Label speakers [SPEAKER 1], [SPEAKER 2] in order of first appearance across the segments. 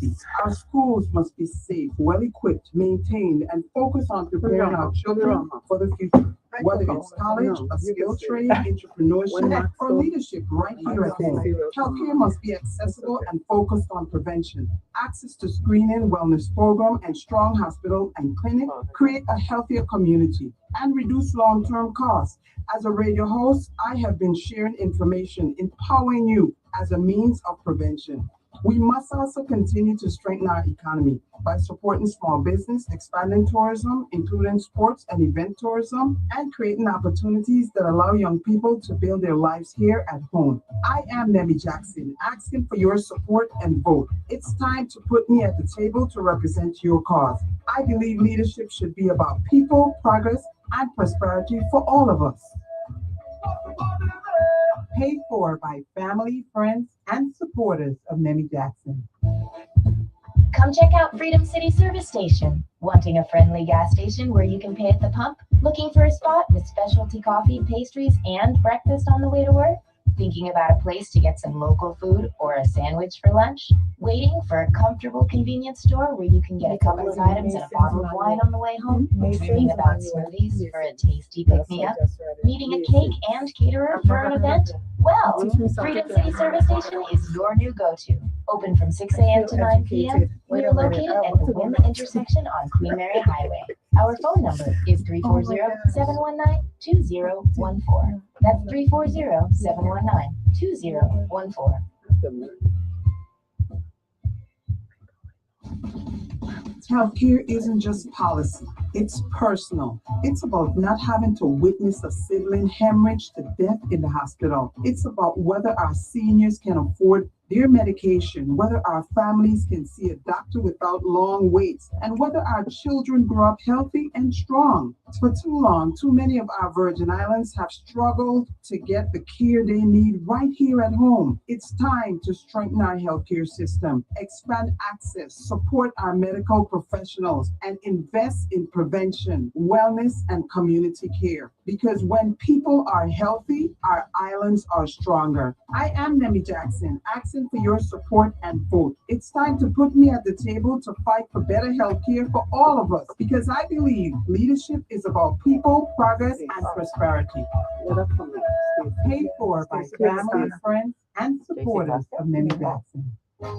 [SPEAKER 1] safety. Our schools must be safe, well equipped, maintained, and focus on preparing our children for the future. Whether it's college, a skill trade, entrepreneurship, or leadership right here at home, healthcare must be accessible and focused on prevention. Access to screening, wellness program, and strong hospital and clinic create a healthier community and reduce long-term costs. As a radio host, I have been sharing information, empowering you as a means of prevention. We must also continue to strengthen our economy by supporting small business, expanding tourism, including sports and event tourism, and creating opportunities that allow young people to build their lives here at home. I am Nemmy Jackson, asking for your support and vote. It's time to put me at the table to represent your cause. I believe leadership should be about people, progress, and prosperity for all of us. Paid for by family, friends, and supporters of Nemmy Jackson.
[SPEAKER 2] Come check out Freedom City Service Station. Wanting a friendly gas station where you can pay at the pump? Looking for a spot with specialty coffee, pastries, and breakfast on the way to work? Thinking about a place to get some local food or a sandwich for lunch? Waiting for a comfortable convenience store where you can get a couple of items and a bottle of wine on the way home? Dreaming about smoothies for a tasty pick-me-up? Needing a cake and caterer for an event? Well, Freedom City Service Station is your new go-to. Open from 6 a.m. to 9 p.m. We are located at the Wynn intersection on Queen Mary Highway. Our phone number is 340-719-2014. That's 340-719-2014.
[SPEAKER 1] Healthcare isn't just policy, it's personal. It's about not having to witness a sibling hemorrhage to death in the hospital. It's about whether our seniors can afford their medication, whether our families can see a doctor without long waits, and whether our children grow up healthy and strong. For too long, too many of our Virgin Islands have struggled to get the care they need right here at home. It's time to strengthen our healthcare system, expand access, support our medical professionals, and invest in prevention, wellness, and community care. Because when people are healthy, our islands are stronger. I am Nemmy Jackson, asking for your support and vote. It's time to put me at the table to fight for better health care for all of us, because I believe leadership is about people, progress, and prosperity. Paid for by family, friends, and supporters of Nemmy Jackson. Are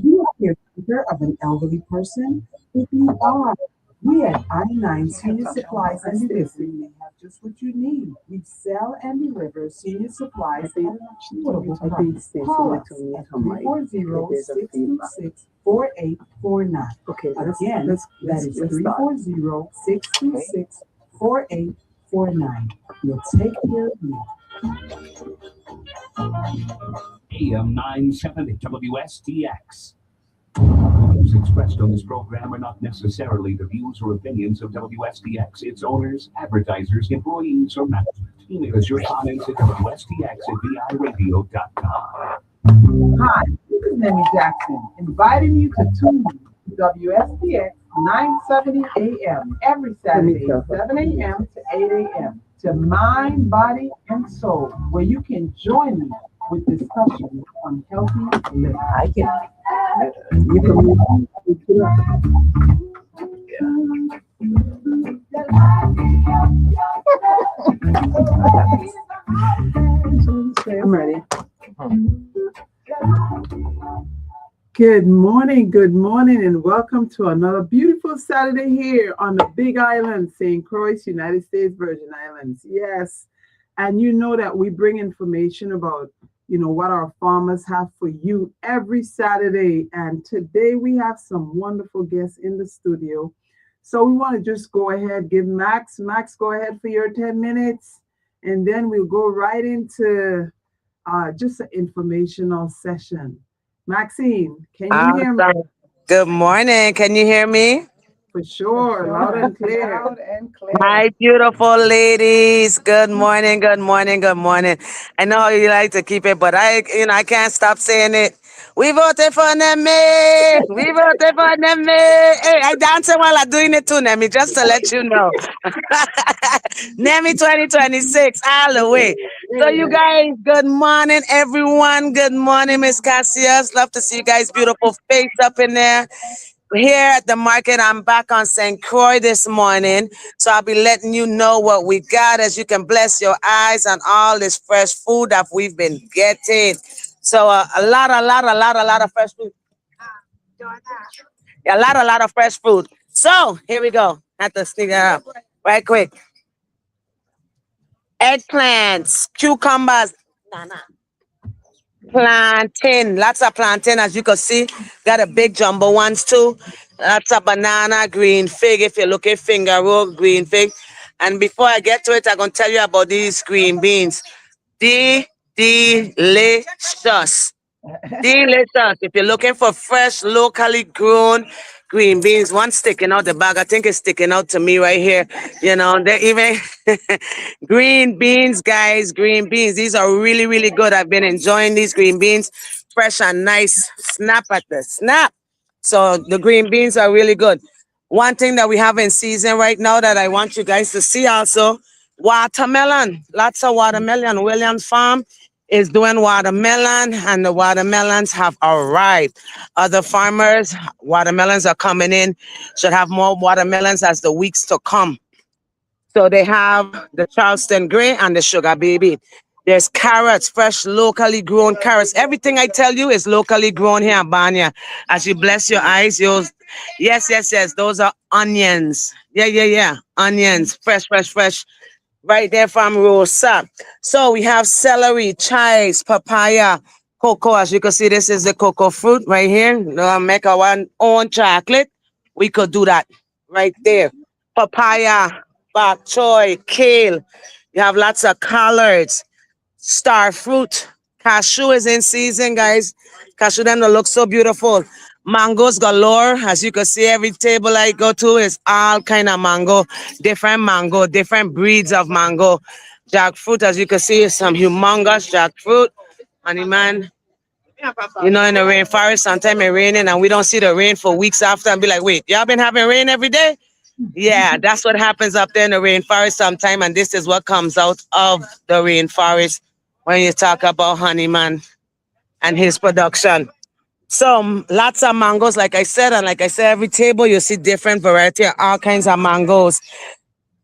[SPEAKER 1] you a caretaker of an elderly person? If you are, we at I-9 Senior Supplies and Delivery may have just what you need. We sell and deliver senior supplies at an affordable price. Call us at 340-626-4849. Again, that is 340-626-4849. We'll take care of you.
[SPEAKER 3] AM 970 WSTX. Views expressed on this program are not necessarily the views or opinions of WSTX, its owners, advertisers, employees, or management. Email us your comments at WSTX@VIRadio.com.
[SPEAKER 1] Hi, this is Nemmy Jackson, inviting you to tune in to WSTX 970 AM every Saturday, 7 a.m. to 8 a.m. to Mind, Body, and Soul, where you can join me with discussion on healthy living. I can. You can I'm ready. Good morning, and welcome to another beautiful Saturday here on the Big Island, St. Croix, United States Virgin Islands. Yes, and you know that we bring information about what our farmers have for you every Saturday. And today we have some wonderful guests in the studio. So we want to just go ahead, give Max, go ahead for your 10 minutes. And then we'll go right into just an informational session. Maxine, can you hear me?
[SPEAKER 4] Good morning. Can you hear me?
[SPEAKER 1] For sure. Loud and clear.
[SPEAKER 4] My beautiful ladies. Good morning. I know how you like to keep it, but I can't stop saying it. We voted for Nemmy. We voted for Nemmy. Hey, I dancing while I'm doing it too, Nemmy, just to let you know. Nemmy 2026, all the way. So you guys, good morning, everyone. Good morning, Miss Cassius. Love to see you guys' beautiful face up in there. Here at the market, I'm back on St. Croix this morning. So I'll be letting you know what we got as you can bless your eyes on all this fresh food that we've been getting. So a lot of fresh food. Yeah, a lot of fresh food. So here we go. Have to sneak that up right quick. Eggplants, cucumbers, plantain, lots of plantain as you can see. Got a big jumbo ones too. Lots of banana, green fig. If you're looking finger roll, green fig. And before I get to it, I'm gonna tell you about these green beans. Delicious. Delicious. If you're looking for fresh, locally grown green beans, one sticking out the bag. I think it's sticking out to me right here. You know, they're even green beans, guys. Green beans. These are really, really good. I've been enjoying these green beans. Fresh and nice. Snap at the snap. So the green beans are really good. One thing that we have in season right now that I want you guys to see also, watermelon. Lots of watermelon. Williams Farm is doing watermelon, and the watermelons have arrived. Other farmers, watermelons are coming in, should have more watermelons as the weeks to come. So they have the Charleston Gray and the Sugar Baby. There's carrots, fresh, locally grown carrots. Everything I tell you is locally grown here in Banya. As you bless your eyes, you'll... Yes. Those are onions. Yeah. Onions, fresh right there from Rosa. So we have celery, chives, papaya, cocoa. As you can see, this is the cocoa fruit right here. Make our own chocolate. We could do that right there. Papaya, bok choy, kale. You have lots of collards, star fruit. Cashew is in season, guys. Cashew then look so beautiful. Mangoes galore. As you can see, every table I go to is all kind of mango, different breeds of mango. Jackfruit, as you can see, is some humongous jackfruit. Honey man, you know, in the rainforest, sometimes it raining and we don't see the rain for weeks after and be like, wait, y'all been having rain every day? Yeah, that's what happens up there in the rainforest sometime, and this is what comes out of the rainforest when you talk about Honeyman and his production. So lots of mangoes, like I said, and like I said, every table you see different variety of all kinds of mangoes.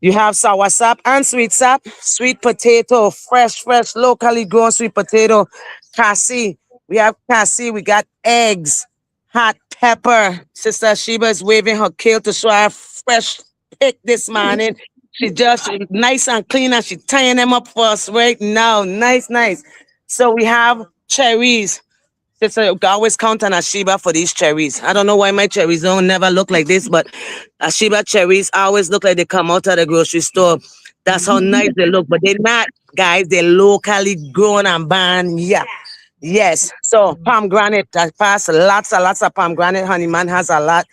[SPEAKER 4] You have sour sap and sweet sap, sweet potato, fresh, locally grown sweet potato, cassie. We have cassie, we got eggs, hot pepper. Sister Sheba is waving her kale to show her fresh pick this morning. She just nice and clean and she tying them up for us right now. Nice. So we have cherries. Sister, you always count on Ashiba for these cherries. I don't know why my cherries don't never look like this, but Ashiba cherries always look like they come out of the grocery store. That's how nice they look, but they're not, guys. They're locally grown and banned. Yeah. Yes. So pomegranate, I pass lots of pomegranate. Honeyman has a lot.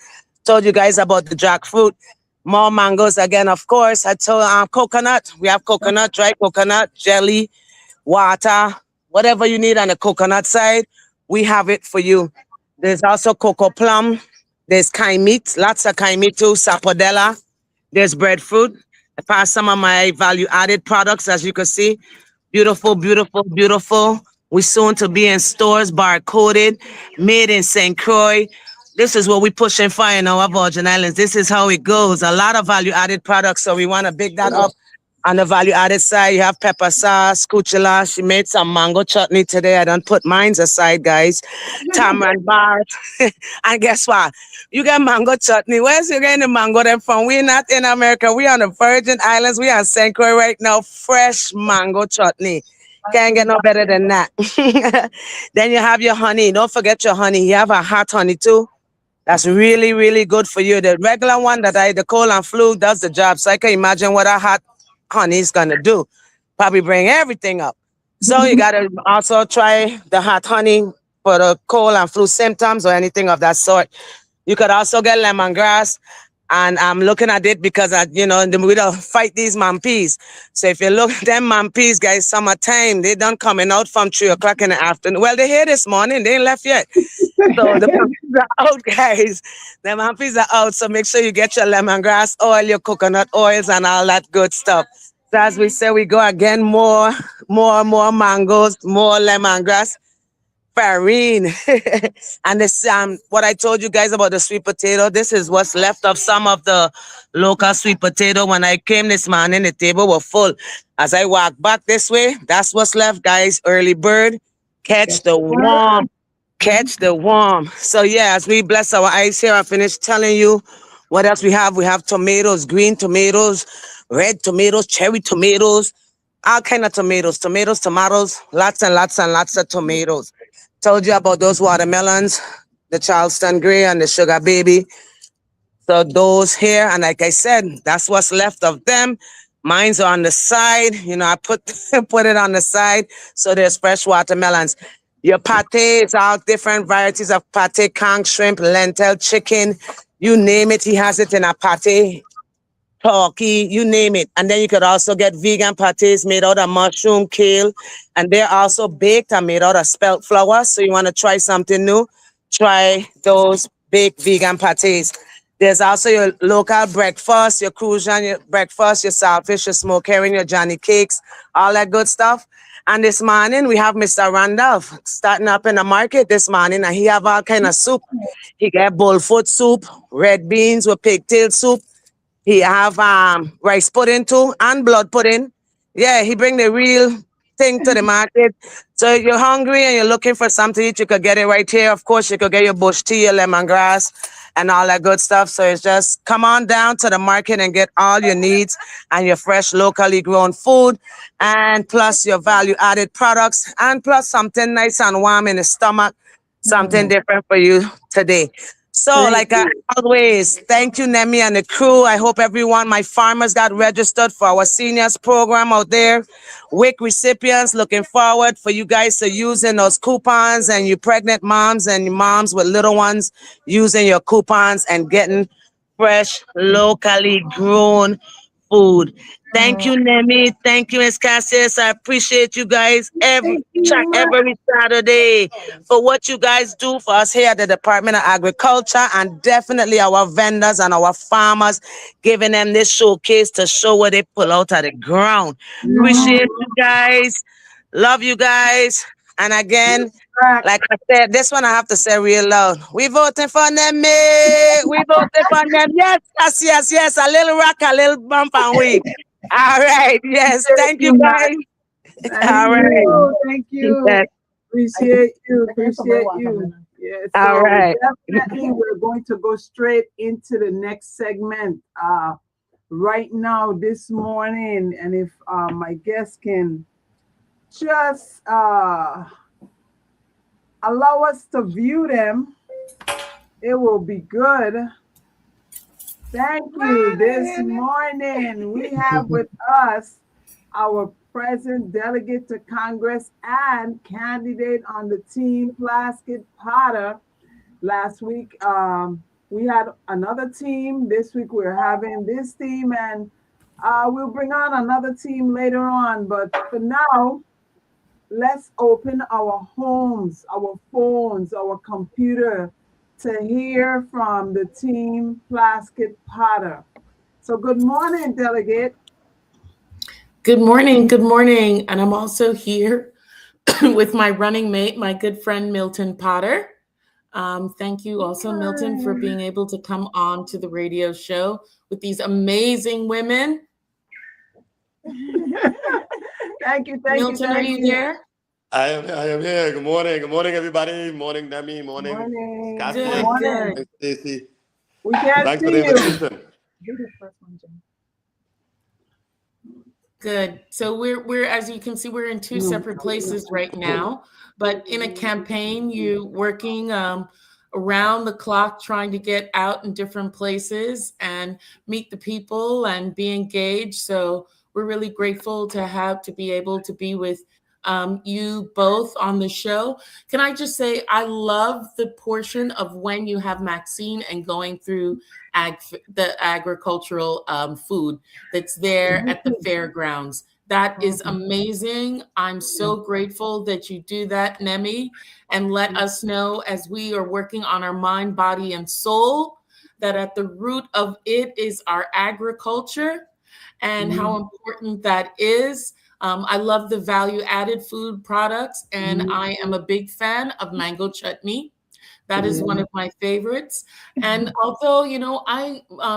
[SPEAKER 4] Told you guys about the jackfruit. More mangoes again, of course. I told coconut. We have coconut, dry coconut, jelly, water, whatever you need on the coconut side. We have it for you. There's also cocoa plum. There's kai meat, lots of kai meat too, sapodella. There's breadfruit. I pass some of my value-added products, as you can see. Beautiful. We soon to be in stores, bar-coded, made in St. Croix. This is what we pushing for in our Virgin Islands. This is how it goes. A lot of value-added products, so we want to big that up. On the value-added side, you have pepper sauce, cuchilla. She made some mango chutney today. I don't put mine aside, guys. Tamarind bar. And guess what? You get mango chutney. Where's you getting the mango them from? We're not in America. We're on the Virgin Islands. We're on St. Croix right now. Fresh mango chutney. Can't get no better than that. Then you have your honey. Don't forget your honey. You have a hot honey too. That's really good for you. The regular one the cold and flu does the job. So I can imagine what a hot honey is gonna do. Probably bring everything up. So you gotta also try the hot honey for the cold and flu symptoms or anything of that sort. You could also get lemongrass And I'm looking at it because we don't fight these mampies. So if you look at them mampies, guys, summertime, they done coming out from 3 o'clock in the afternoon. Well, they're here this morning. They ain't left yet. So the mampies are out, guys. The mampies are out. So make sure you get your lemongrass oil, your coconut oils, and all that good stuff. So as we say, we go again, more mangoes, more lemongrass. Farine. And this what I told you guys about the sweet potato, this is what's left of some of the local sweet potato. When I came this morning, the table was full. As I walk back this way, that's what's left, guys. Early bird, catch the worm. Catch the worm. So yeah, as we bless our eyes here, I finished telling you what else we have. We have tomatoes, green tomatoes, red tomatoes, cherry tomatoes, all kind of tomatoes, lots and lots and lots of tomatoes. Told you about those watermelons, the Charleston Gray and the Sugar Baby. So those here, and like I said, that's what's left of them. Mine's are on the side. I put put it on the side. So there's fresh watermelons. Your pate is all different varieties of pate, conch shrimp, lentil, chicken. You name it, he has it in a pate. Turkey, you name it. And then you could also get vegan pates made out of mushroom, kale, and they're also baked and made out of spelt flour. So you want to try something new, try those baked vegan pates. There's also your local breakfast, your crucian, your breakfast, your saltfish, your smoke herring, your Johnny cakes, all that good stuff. And this morning we have Mr. Randolph starting up in the market this morning, and he have all kind of soup. He got bullfoot soup, red beans with pigtail soup. He have rice pudding too and blood pudding. Yeah, he bring the real thing to the market. So if you're hungry and you're looking for something to eat, you could get it right here. Of course, you could get your bush tea, your lemongrass, and all that good stuff. So it's just come on down to the market and get all your needs and your fresh, locally grown food, and plus your value-added products, and plus something nice and warm in the stomach, something different for you today. So, like I always, thank you, Nemmy and the crew. I hope everyone, my farmers, got registered for our seniors program out there. WIC recipients, looking forward for you guys to using those coupons, and you pregnant moms and your moms with little ones using your coupons and getting fresh, locally grown food. Thank you, Nemmy. Thank you, Ms. Cassius. I appreciate you guys every Saturday for what you guys do for us here at the Department of Agriculture, and definitely our vendors and our farmers, giving them this showcase to show what they pull out of the ground. Appreciate you guys. Love you guys. And again, like I said, this one I have to say real loud. We voting for Nemmy. We voting for Nemmy. Yes. A little rock, a little bump, and we. All right. Yes. Thank you, guys. All right.
[SPEAKER 1] Thank you.
[SPEAKER 4] Yes.
[SPEAKER 1] Appreciate you. Yeah, so
[SPEAKER 4] All right.
[SPEAKER 1] definitely we're going to go straight into the next segment right now this morning. And if my guests can just allow us to view them, it will be good. Thank you. This morning we have with us our present delegate to Congress and candidate on the team Plaskett Potter. Last week we had another team. This week we're having this team, and we'll bring on another team later on. But for now, let's open our homes, our phones, our computer to hear from the team Plaskett Potter. So good morning, delegate.
[SPEAKER 5] Good morning. And I'm also here with my running mate, my good friend, Milton Potter. Thank you also, Milton, for being able to come on to the radio show with these amazing women.
[SPEAKER 1] Thank you.
[SPEAKER 5] Milton, are you there?
[SPEAKER 6] I am here. Good morning, everybody. Morning, Nemmy. Morning, Cassius.
[SPEAKER 5] Good.
[SPEAKER 6] Stacy.
[SPEAKER 1] We can't
[SPEAKER 6] Thanks
[SPEAKER 1] see
[SPEAKER 6] for the
[SPEAKER 1] you.
[SPEAKER 6] invitation.
[SPEAKER 1] You're the first one, Jen.
[SPEAKER 5] Good. So we're as you can see, we're in two separate places right now, but in a campaign, you working around the clock, trying to get out in different places and meet the people and be engaged. So we're really grateful to be able to be with you both on the show. Can I just say, I love the portion of when you have Maxine and going through the agricultural food that's there at the fairgrounds. That is amazing. I'm so grateful that you do that, Nemmy, and let us know as we are working on our mind, body, and soul that at the root of it is our agriculture and how important that is. I love the value added food products, and I am a big fan of mango chutney. That is one of my favorites. And although,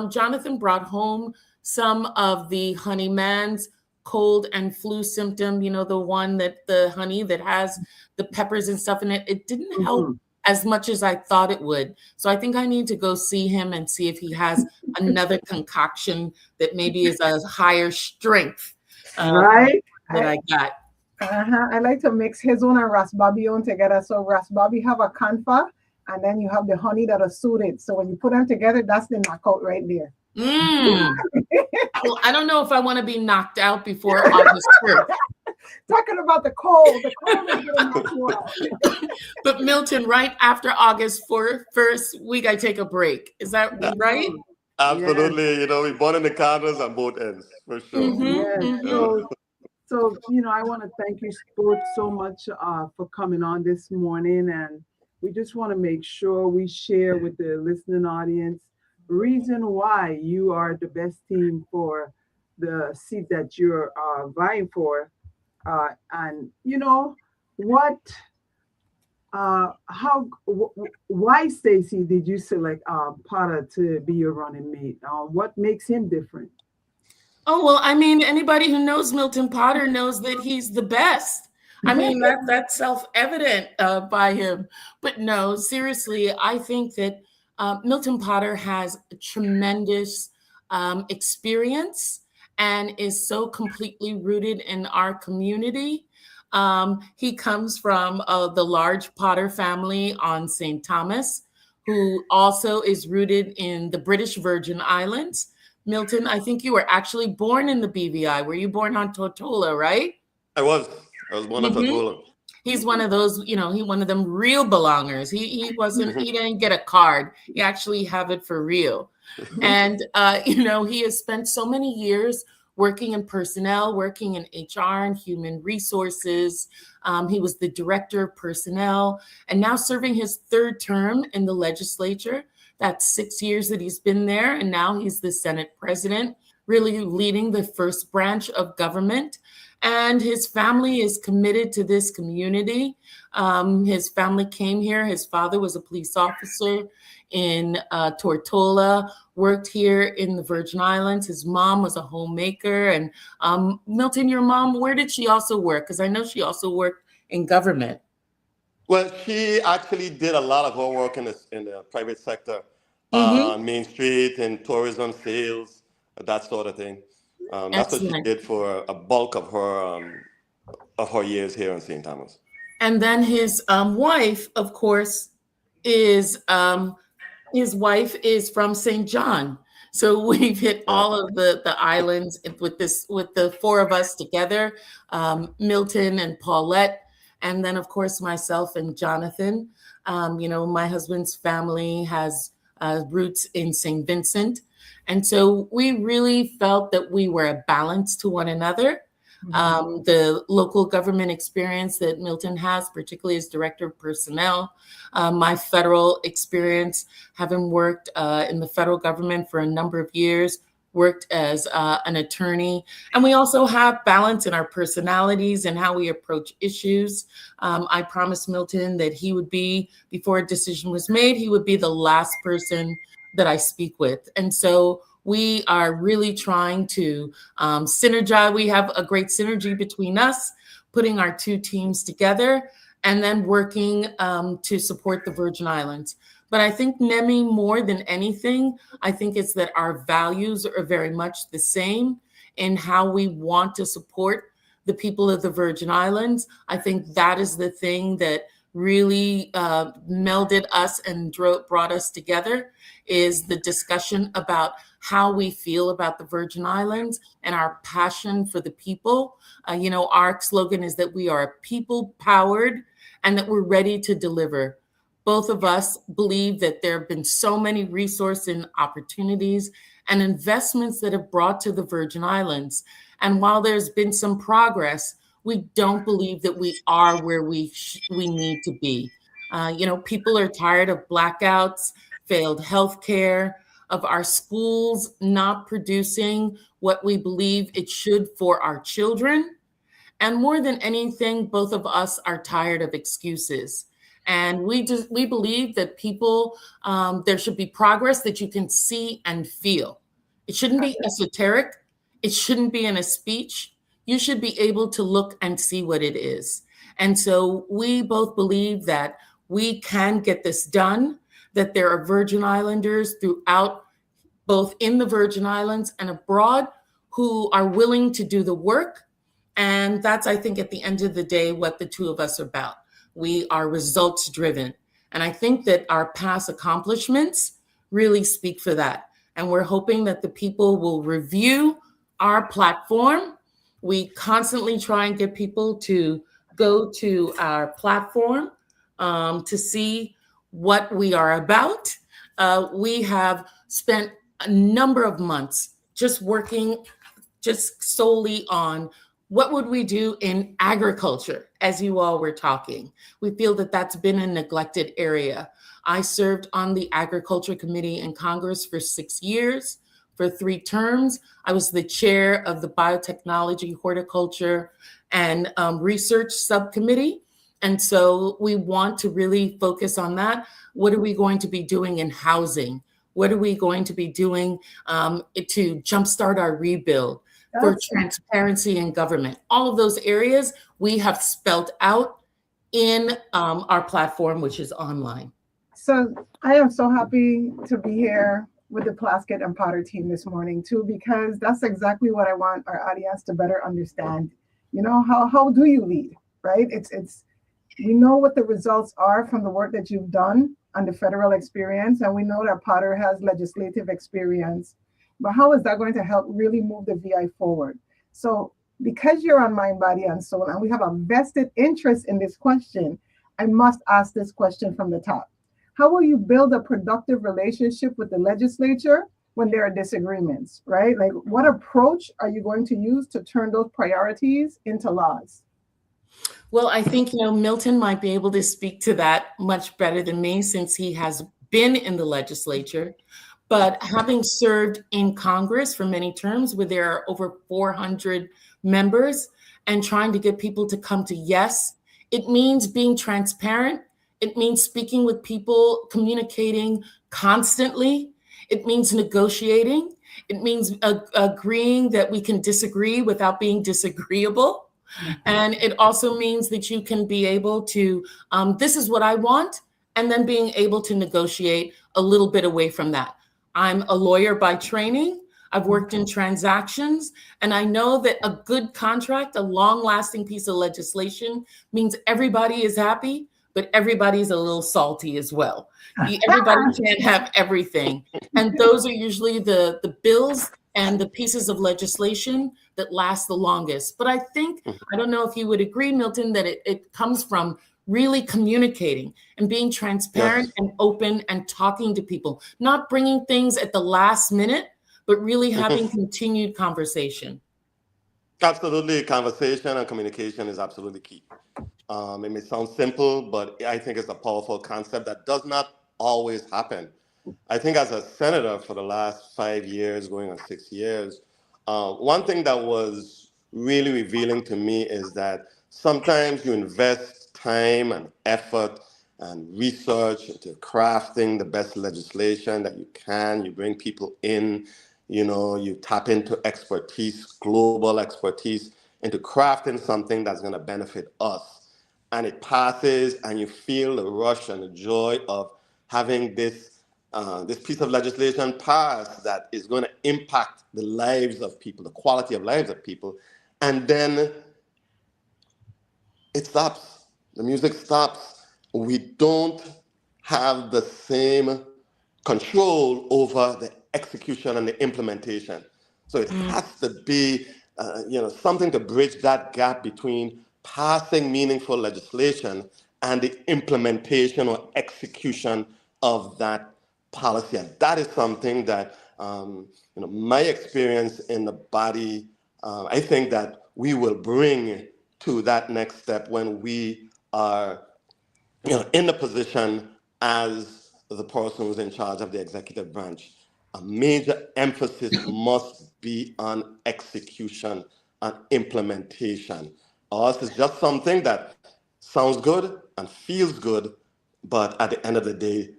[SPEAKER 5] Jonathan brought home some of the honeyman's cold and flu symptom, the one that the honey that has the peppers and stuff in it, it didn't help as much as I thought it would. So I think I need to go see him and see if he has another concoction that maybe is a higher strength.
[SPEAKER 1] Right?
[SPEAKER 5] That I got.
[SPEAKER 1] I like to mix his own and Rasbabi own together. So Rasbabi have a canfa, and then you have the honey that are suited. So when you put them together, that's the knockout right there.
[SPEAKER 5] Well, I don't know if I want to be knocked out before August 1st.
[SPEAKER 1] Talking about the cold is going to knock you out.
[SPEAKER 5] But Milton, right after August 1st week, I take a break. Is that right?
[SPEAKER 6] Absolutely. We're born in the corners on both ends, for sure.
[SPEAKER 1] So, I want to thank you both so much for coming on this morning. And we just want to make sure we share with the listening audience reason why you are the best team for the seat that you're vying for. And why, Stacey, did you select Potter to be your running mate? What makes him different?
[SPEAKER 5] Oh, well, I mean, anybody who knows Milton Potter knows that he's the best. I mean, that's self-evident by him. But no, seriously, I think that Milton Potter has a tremendous experience and is so completely rooted in our community. He comes from the large Potter family on St. Thomas, who also is rooted in the British Virgin Islands. Milton, I think you were actually born in the BVI. Were you born on Tortola, right?
[SPEAKER 6] I was born on Tortola.
[SPEAKER 5] He's one of those, one of them real belongers. He didn't get a card. He actually have it for real. And, he has spent so many years working in personnel, working in HR and human resources. He was the director of personnel and now serving his third term in the legislature. That's 6 years that he's been there. And now he's the Senate president, really leading the first branch of government. And his family is committed to this community. His family came here. His father was a police officer in Tortola, worked here in the Virgin Islands. His mom was a homemaker. And Milton, your mom, where did she also work? Because I know she also worked in government.
[SPEAKER 6] Well, she actually did a lot of her work in the private sector, Main Street and tourism, sales, that sort of thing. That's what she did for a bulk of her years here in St. Thomas.
[SPEAKER 5] And then his wife, of course, is from St. John. So we've hit all of the islands with the four of us together, Milton and Paulette. And then, of course, myself and Jonathan. My husband's family has roots in St. Vincent. And so we really felt that we were a balance to one another. The local government experience that Milton has, particularly as director of personnel, my federal experience, having worked in the federal government for a number of years, worked as an attorney. And we also have balance in our personalities and how we approach issues. I promised Milton that he would be, before a decision was made, he would be the last person that I speak with. And so we are really trying to synergize. We have a great synergy between us, putting our two teams together and then working to support the Virgin Islands. But I think, Nemmy, more than anything, I think it's that our values are very much the same in how we want to support the people of the Virgin Islands. I think that is the thing that really melded us and brought us together, is the discussion about how we feel about the Virgin Islands and our passion for the people. Our slogan is that we are people powered and that we're ready to deliver. Both of us believe that there have been so many resources and opportunities and investments that have brought to the Virgin Islands. And while there's been some progress, we don't believe that we are where we need to be. People are tired of blackouts, failed healthcare, of our schools not producing what we believe it should for our children. And more than anything, both of us are tired of excuses. And we believe that people, there should be progress that you can see and feel. It shouldn't be esoteric. It shouldn't be in a speech. You should be able to look and see what it is. And so we both believe that we can get this done, that there are Virgin Islanders throughout, both in the Virgin Islands and abroad, who are willing to do the work. And that's, I think, at the end of the day, what the two of us are about. We are results driven. And I think that our past accomplishments really speak for that. And we're hoping that the people will review our platform. We constantly try and get people to go to our platform to see what we are about. We have spent a number of months just working just solely on what would we do in agriculture, as you all were talking. We feel that that's been a neglected area. I served on the Agriculture Committee in Congress for 6 years, for 3 terms. I was the chair of the Biotechnology, Horticulture, and Research Subcommittee. And so we want to really focus on that. What are we going to be doing in housing? What are we going to be doing to jumpstart our rebuild? For transparency in government? All of those areas we have spelled out in our platform, which is online.
[SPEAKER 1] So I am so happy to be here with the Plaskett and Potter team this morning too, because that's exactly what I want our audience to better understand. How do you lead, right? It's we know what the results are from the work that you've done on the federal experience, and we know that Potter has legislative experience. But how is that going to help really move the VI forward? So because you're on Mind, Body, and Soul, and we have a vested interest in this question, I must ask this question from the top. How will you build a productive relationship with the legislature when there are disagreements, right? Like, what approach are you going to use to turn those priorities into laws?
[SPEAKER 5] Well, I think, Milton might be able to speak to that much better than me, since he has been in the legislature. But having served in Congress for many terms, where there are over 400 members, and trying to get people to come to yes, it means being transparent. It means speaking with people, communicating constantly. It means negotiating. It means agreeing that we can disagree without being disagreeable. And it also means that you can be able to, this is what I want, and then being able to negotiate a little bit away from that. I'm a lawyer by training. I've worked in transactions, and I know that a good contract, a long-lasting piece of legislation, means everybody is happy, but everybody's a little salty as well. Everybody can't have everything. And those are usually the bills and the pieces of legislation that last the longest. But I think, I don't know if you would agree, Milton, that it comes from really communicating and being transparent and open and talking to people, not bringing things at the last minute, but really having continued conversation.
[SPEAKER 6] Absolutely. Conversation and communication is absolutely key. It may sound simple, but I think it's a powerful concept that does not always happen. I think as a senator for the last 5 years, going on 6 years, one thing that was really revealing to me is that sometimes you invest time and effort and research into crafting the best legislation that you can. You bring people in, you tap into expertise, global expertise, into crafting something that's going to benefit us. And it passes, and you feel the rush and the joy of having this piece of legislation pass that is going to impact the lives of people, the quality of lives of people. And then it stops. The music stops. We don't have the same control over the execution and the implementation. So it has to be, something to bridge that gap between passing meaningful legislation and the implementation or execution of that policy. And that is something that, my experience in the body, I think that we will bring to that next step when we are, in the position as the person who's in charge of the executive branch. A major emphasis must be on execution and implementation. Or else it's just something that sounds good and feels good, but at the end of the day,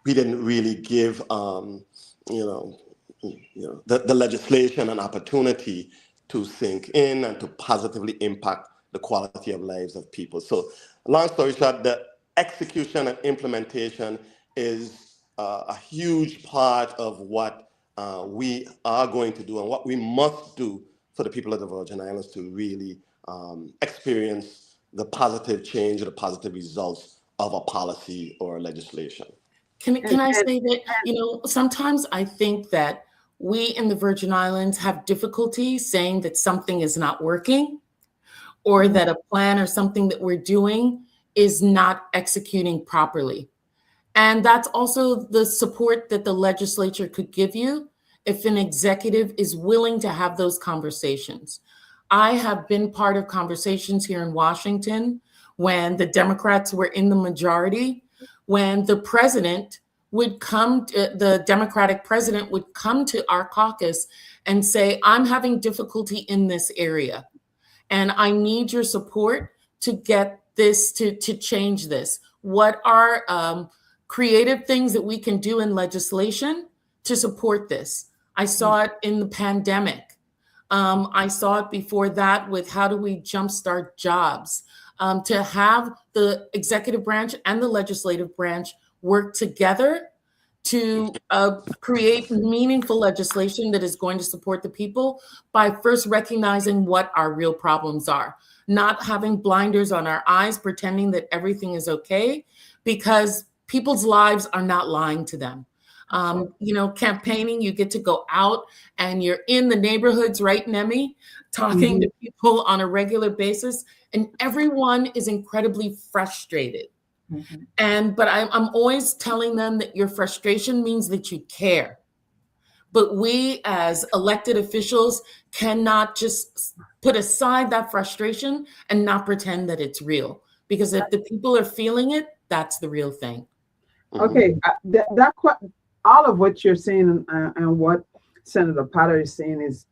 [SPEAKER 6] we didn't really give the legislation an opportunity to sink in and to positively impact the quality of lives of people. So long story short, the execution and implementation is a huge part of what we are going to do and what we must do for the people of the Virgin Islands to really experience the positive change or the positive results of a policy or legislation.
[SPEAKER 5] Can I say that, sometimes I think that we in the Virgin Islands have difficulty saying that something is not working or that a plan or something that we're doing is not executing properly. And that's also the support that the legislature could give you if an executive is willing to have those conversations. I have been part of conversations here in Washington when the Democrats were in the majority, when the president would come, the Democratic president would come to our caucus and say, I'm having difficulty in this area, and I need your support to get this, to change this. What are creative things that we can do in legislation to support this? I saw it in the pandemic. I saw it before that with how do we jumpstart jobs? To have the executive branch and the legislative branch work together to create meaningful legislation that is going to support the people by first recognizing what our real problems are, not having blinders on our eyes, pretending that everything is okay, because people's lives are not lying to them. Campaigning, you get to go out and you're in the neighborhoods, right, Nemmy, talking to people on a regular basis, and everyone is incredibly frustrated. But I'm always telling them that your frustration means that you care. But we as elected officials cannot just put aside that frustration and not pretend that it's real. Because if the people are feeling it, that's the real thing.
[SPEAKER 1] Okay, all of what you're saying and what Senator Potter is saying is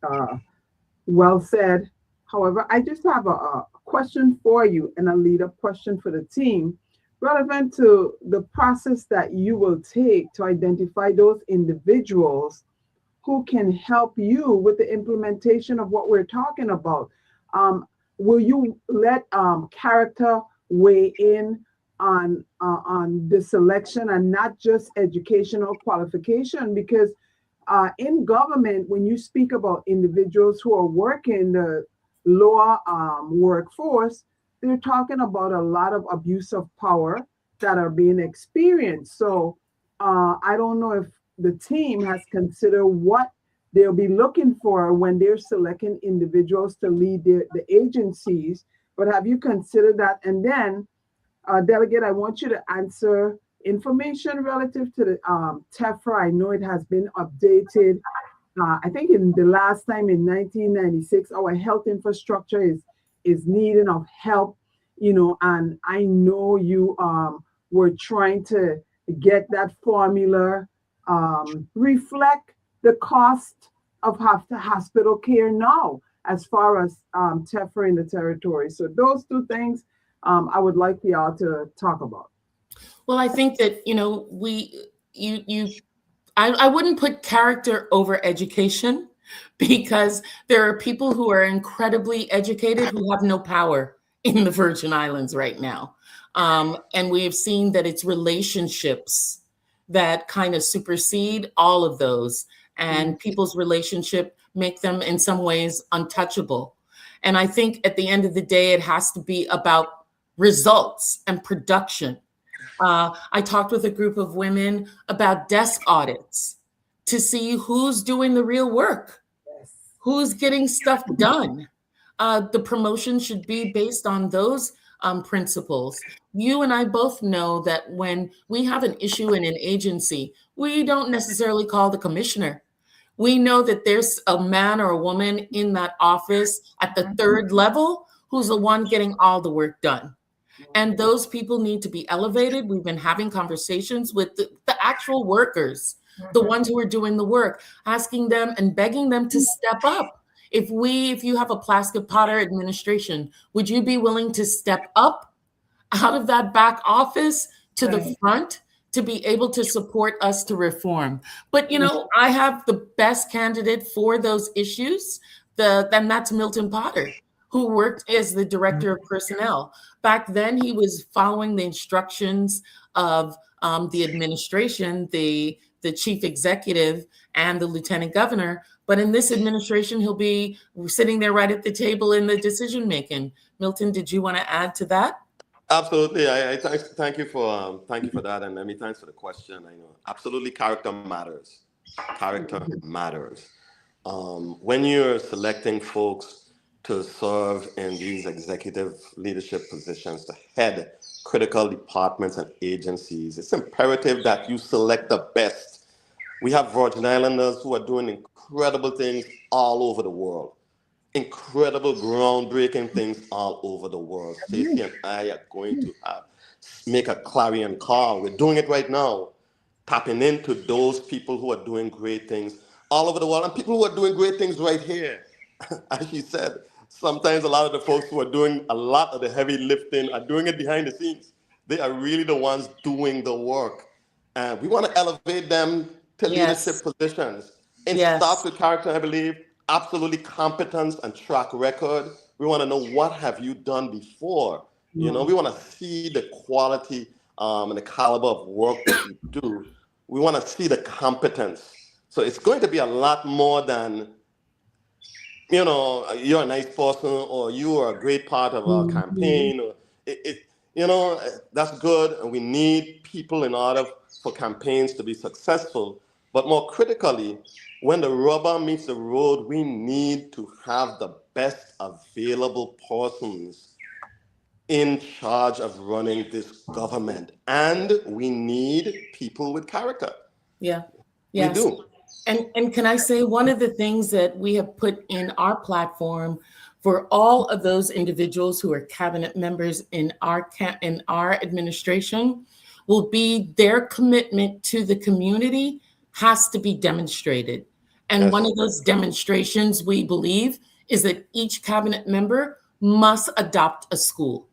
[SPEAKER 1] well said. However, I just have a question for you and a lead-up question for the team relevant to the process that you will take to identify those individuals who can help you with the implementation of what we're talking about. Will you let character weigh in on the selection and not just educational qualification? Because in government, when you speak about individuals who are working the lower workforce, they're talking about a lot of abuse of power that are being experienced. So I don't know if the team has considered what they'll be looking for when they're selecting individuals to lead the agencies, but have you considered that? And then, Delegate, I want you to answer information relative to the TEFRA. I know it has been updated. I think in the last time in 1996, our health infrastructure is needing of help, and I know you were trying to get that formula reflect the cost of hospital care now as far as TEFRA in the territory. So those two things I would like y'all to talk about.
[SPEAKER 5] Well, I think that, I wouldn't put character over education, because there are people who are incredibly educated who have no power in the Virgin Islands right now. And we have seen that it's relationships that kind of supersede all of those, and people's relationship make them in some ways untouchable. And I think at the end of the day, it has to be about results and production. I talked with a group of women about desk audits to see who's doing the real work, who's getting stuff done. The promotion should be based on those principles. You and I both know that when we have an issue in an agency, we don't necessarily call the commissioner. We know that there's a man or a woman in that office at the third level who's the one getting all the work done. And those people need to be elevated. We've been having conversations with the actual workers, the ones who are doing the work, asking them and begging them to step up. If you have a Plaskett Potter administration, would you be willing to step up out of that back office to the front to be able to support us to reform? But, I have the best candidate for those issues, and that's Milton Potter, who worked as the director of personnel. Back then, he was following the instructions of the administration, the chief executive and the lieutenant governor. But in this administration, he'll be sitting there right at the table in the decision making. Milton, did you want to add to that?
[SPEAKER 6] Absolutely. I thank you for that, and Nemmy, thanks for the question. I know absolutely character matters. Character matters. When you're selecting folks to serve in these executive leadership positions, to head critical departments and agencies, it's imperative that you select the best. We have Virgin Islanders who are doing incredible things all over the world. Incredible, groundbreaking things all over the world. Stacey and I are going to make a clarion call. We're doing it right now, tapping into those people who are doing great things all over the world, and people who are doing great things right here. As she said, sometimes a lot of the folks who are doing a lot of the heavy lifting are doing it behind the scenes. They are really the ones doing the work. And we want to elevate them to leadership positions. It starts with character, I believe. Absolutely competence and track record. We want to know, what have you done before? We want to see the quality and the caliber of work that you do. We want to see the competence. So it's going to be a lot more than, you're a nice person or you are a great part of our campaign. Or that's good. And we need people in order for campaigns to be successful. But more critically, when the rubber meets the road, we need to have the best available persons in charge of running this government. And we need people with character.
[SPEAKER 5] Yeah. Yes.
[SPEAKER 6] We do.
[SPEAKER 5] And can I say, one of the things that we have put in our platform for all of those individuals who are cabinet members in our administration will be their commitment to the community has to be demonstrated. And one of those demonstrations, we believe, is that each cabinet member must adopt a school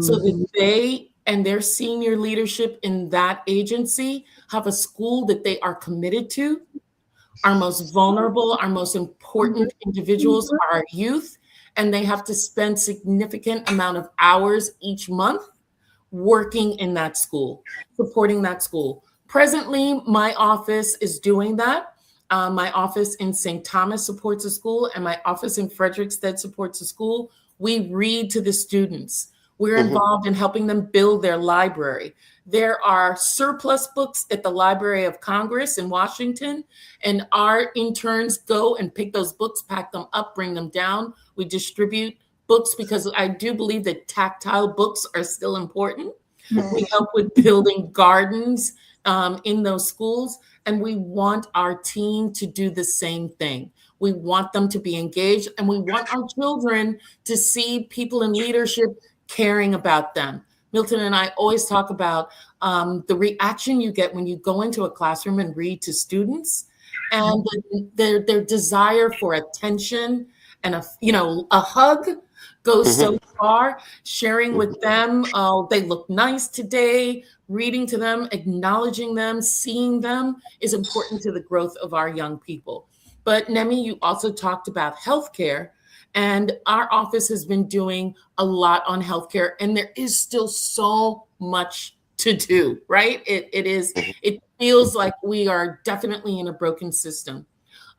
[SPEAKER 5] so that they and their senior leadership in that agency have a school that they are committed to. Our most vulnerable, our most important individuals are our youth, and they have to spend significant amount of hours each month working in that school, supporting that school. Presently, my office is doing that. My office in St. Thomas supports a school, and my office in Frederiksted supports a school. We read to the students. We're involved in helping them build their library. There are surplus books at the Library of Congress in Washington, and our interns go and pick those books, pack them up, bring them down. We distribute books because I do believe that tactile books are still important. We help with building gardens in those schools, and we want our team to do the same thing. We want them to be engaged, and we want our children to see people in leadership caring about them. Milton and I always talk about the reaction you get when you go into a classroom and read to students, and their desire for attention and a hug goes so far. Sharing with them, they look nice today, reading to them, acknowledging them, seeing them is important to the growth of our young people. But Nemmy, you also talked about healthcare, and our office has been doing a lot on healthcare, and there is still so much to do, right? It feels like we are definitely in a broken system.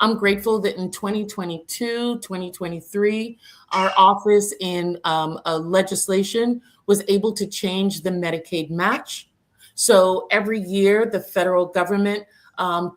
[SPEAKER 5] I'm grateful that in 2022, 2023, our office in legislation was able to change the Medicaid match. So every year, the federal government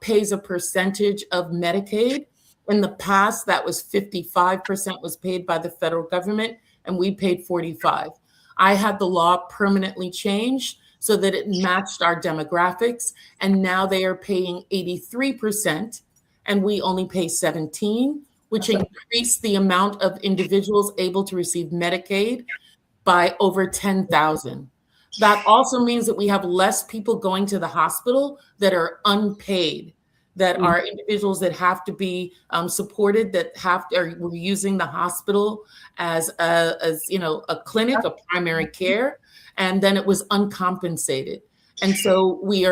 [SPEAKER 5] pays a percentage of Medicaid. In the past, that was 55% was paid by the federal government, and we paid 45. I had the law permanently changed so that it matched our demographics, and now they are paying 83%, and we only pay 17, which increased the amount of individuals able to receive Medicaid by over 10,000. That also means that we have less people going to the hospital that are unpaid, that are individuals that have to be supported, that we're using the hospital as a clinic, a primary care, and then it was uncompensated. And so we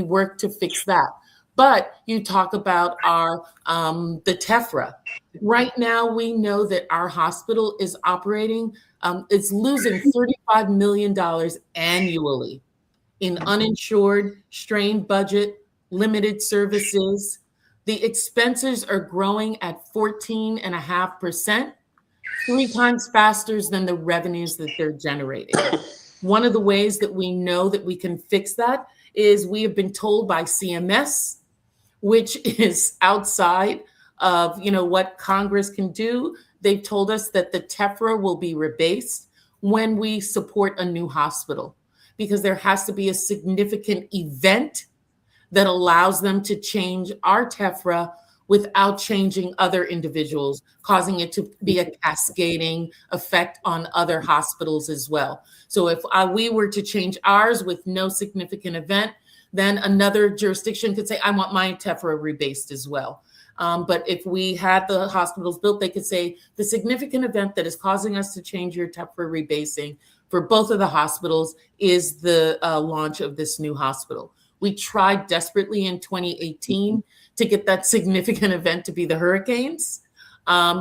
[SPEAKER 5] work to fix that. But you talk about the TEFRA. Right now, we know that our hospital is operating, it's losing $35 million annually in uninsured, strained budget, limited services. The expenses are growing at 14.5%, 3 times faster than the revenues that they're generating. One of the ways that we know that we can fix that is we have been told by CMS, which is outside of what Congress can do. They've told us that the TEFRA will be rebased when we support a new hospital, because there has to be a significant event that allows them to change our TEFRA without changing other individuals, causing it to be a cascading effect on other hospitals as well. So if we were to change ours with no significant event, then another jurisdiction could say, I want my TEFRA rebased as well. But if we had the hospitals built, they could say the significant event that is causing us to change your TEFRA rebasing for both of the hospitals is the launch of this new hospital. We tried desperately in 2018 to get that significant event to be the hurricanes.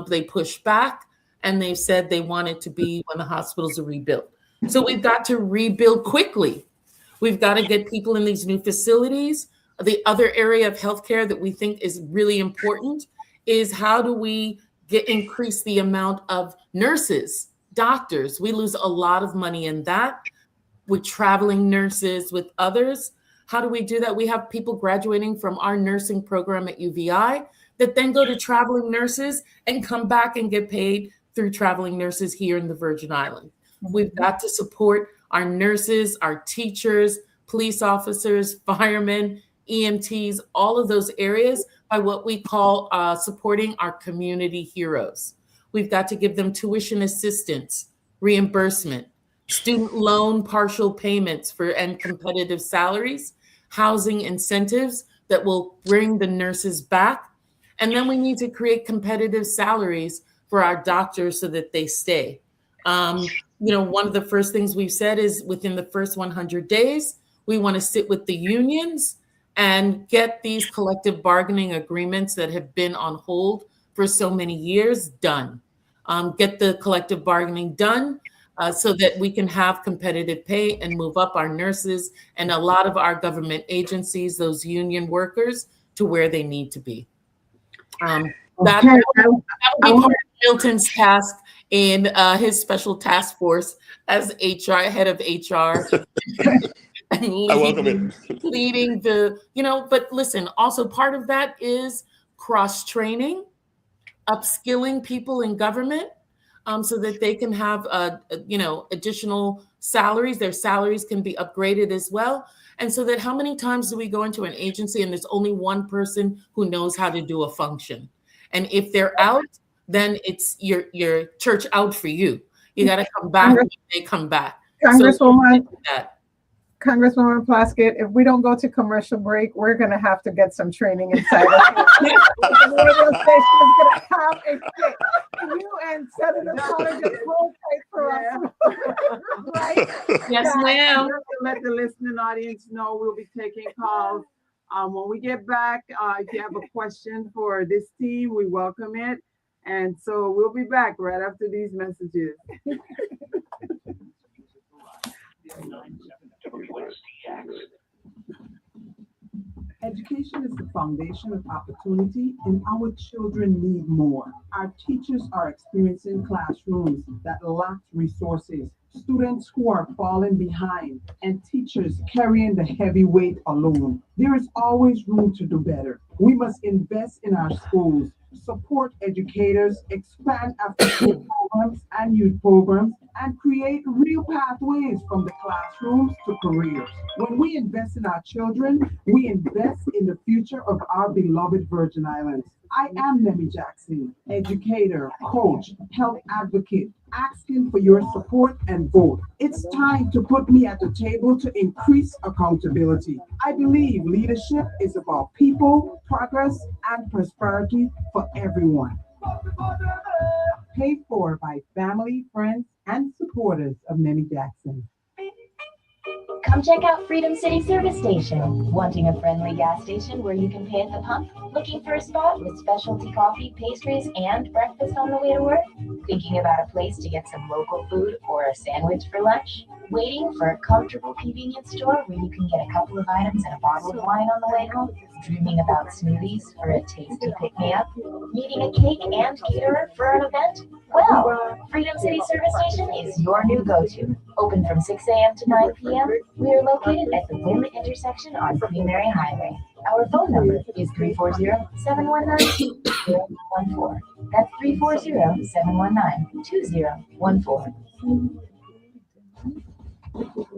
[SPEAKER 5] They pushed back, and they said they want it to be when the hospitals are rebuilt. So we've got to rebuild quickly. We've got to get people in these new facilities. The other area of healthcare that we think is really important is how do we increase the amount of nurses, doctors. We lose a lot of money in that with traveling nurses, with others. How do we do that? We have people graduating from our nursing program at UVI that then go to traveling nurses and come back and get paid through traveling nurses here in the Virgin Islands. We've got to support our nurses, our teachers, police officers, firemen, EMTs, all of those areas by what we call supporting our community heroes. We've got to give them tuition assistance, reimbursement, student loan partial payments and competitive salaries, housing incentives that will bring the nurses back. And then we need to create competitive salaries for our doctors so that they stay. One of the first things we've said is within the first 100 days, we want to sit with the unions and get these collective bargaining agreements that have been on hold for so many years done. Get the collective bargaining done so that we can have competitive pay and move up our nurses and a lot of our government agencies, those union workers, to where they need to be. That will be part of Milton's task in his special task force as head of HR. And leading the, but listen, also part of that is cross-training, upskilling people in government so that they can have, additional salaries. Their salaries can be upgraded as well. And so that how many times do we go into an agency and there's only one person who knows how to do a function? And if they're out, then it's your church out for you. You got to come back when they come back.
[SPEAKER 7] Congresswoman Plaskett, if we don't go to commercial break, we're going to have to get some training inside of here. The radio station is going to have a fit. You and Senator Potter just hold tight for us. Right?
[SPEAKER 5] Yes, ma'am.
[SPEAKER 1] Let the listening audience know we'll be taking calls. When we get back, if you have a question for this team, we welcome it. And so we'll be back right after these messages. Education is the foundation of opportunity, and our children need more. Our teachers are experiencing classrooms that lack resources, students who are falling behind, and teachers carrying the heavy weight alone. There is always room to do better. We must invest in our schools, support educators, expand after school programs and youth programs, and create real pathways from the classrooms to careers. When we invest in our children, we invest in the future of our beloved Virgin Islands. I am Nemmy Jackson, educator, coach, health advocate, asking for your support and vote. It's time to put me at the table to increase accountability. I believe leadership is about people, progress, and prosperity for everyone. Paid for by family, friends, and supporters of Nemmy Jackson.
[SPEAKER 2] Come check out Freedom City Service Station. Wanting a friendly gas station where you can pay at the pump? Looking for a spot with specialty coffee, pastries, and breakfast on the way to work? Thinking about a place to get some local food or a sandwich for lunch? Waiting for a comfortable convenience store where you can get a couple of items and a bottle of wine on the way home? Dreaming about smoothies for a tasty pick-me-up? Needing a cake and caterer for an event? Well, Freedom City Service Station is your new go-to. Open from 6 a.m. to 9 p.m. We are located at the Wim intersection on Queen Mary Highway. Our phone number is 340-719-2014. That's 340-719-2014.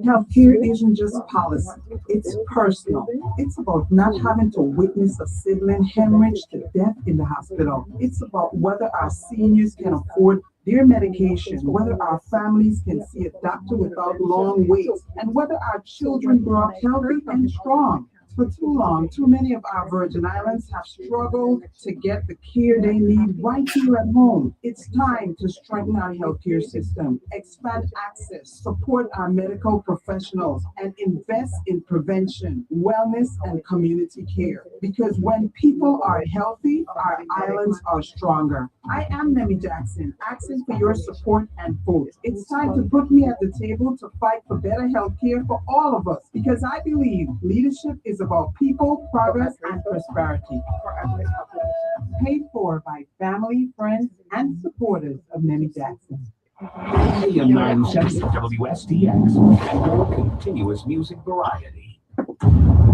[SPEAKER 1] Healthcare isn't just policy, it's personal. It's about not having to witness a sibling hemorrhage to death in the hospital. It's about whether our seniors can afford their medication, whether our families can see a doctor without long waits, and whether our children grow up healthy and strong. For too long, too many of our Virgin Islands have struggled to get the care they need right here at home. It's time to strengthen our healthcare system, expand access, support our medical professionals, and invest in prevention, wellness, and community care. Because when people are healthy, our islands are stronger. I am Nemmy Jackson, asking for your support and vote. It's time to put me at the table to fight for better healthcare for all of us, because I believe leadership is about people, progress, and prosperity. Paid for by family, friends, and supporters of Nemmy Jackson.
[SPEAKER 3] AM 970 WSTX, and more continuous music variety. The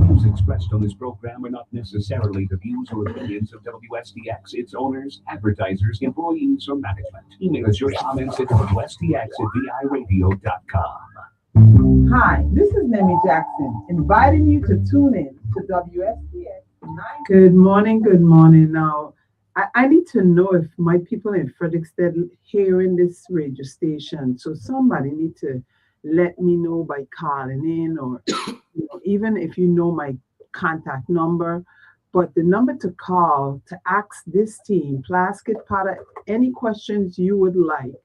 [SPEAKER 3] views expressed on this program are not necessarily the views or opinions of WSTX, its owners, advertisers, employees, or management. Email us your comments at WSTX@VIRadio.com.
[SPEAKER 1] Hi, this is Nemmy Jackson, inviting you to tune in to WSTX. Good morning, good morning. Now, I need to know if my people in Frederickstead hearing this radio station. So somebody need to let me know by calling in, or even if you know my contact number. But the number to call to ask this team, Plaskett Potter, any questions you would like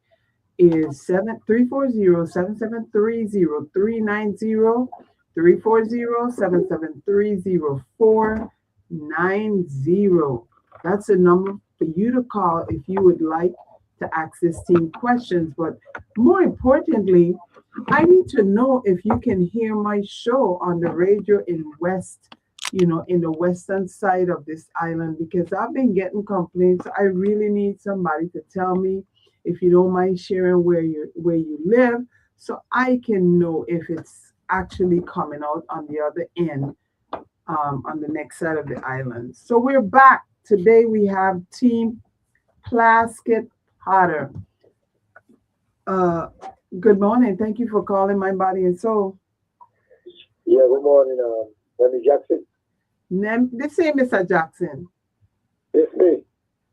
[SPEAKER 1] is 340-773-0390, 340-773-0490. That's a number for you to call if you would like to ask this team questions. But more importantly, I need to know if you can hear my show on the radio in in the western side of this island, because I've been getting complaints. I really need somebody to tell me, if you don't mind sharing where you live, so I can know if it's actually coming out on the other end, on the next side of the island. So we're back. Today we have Team Plaskett Potter. Good morning. Thank you for calling My Body and Soul.
[SPEAKER 8] Yeah, good morning, Nemmy Jackson.
[SPEAKER 1] This is Mr. Jackson.
[SPEAKER 8] It's me.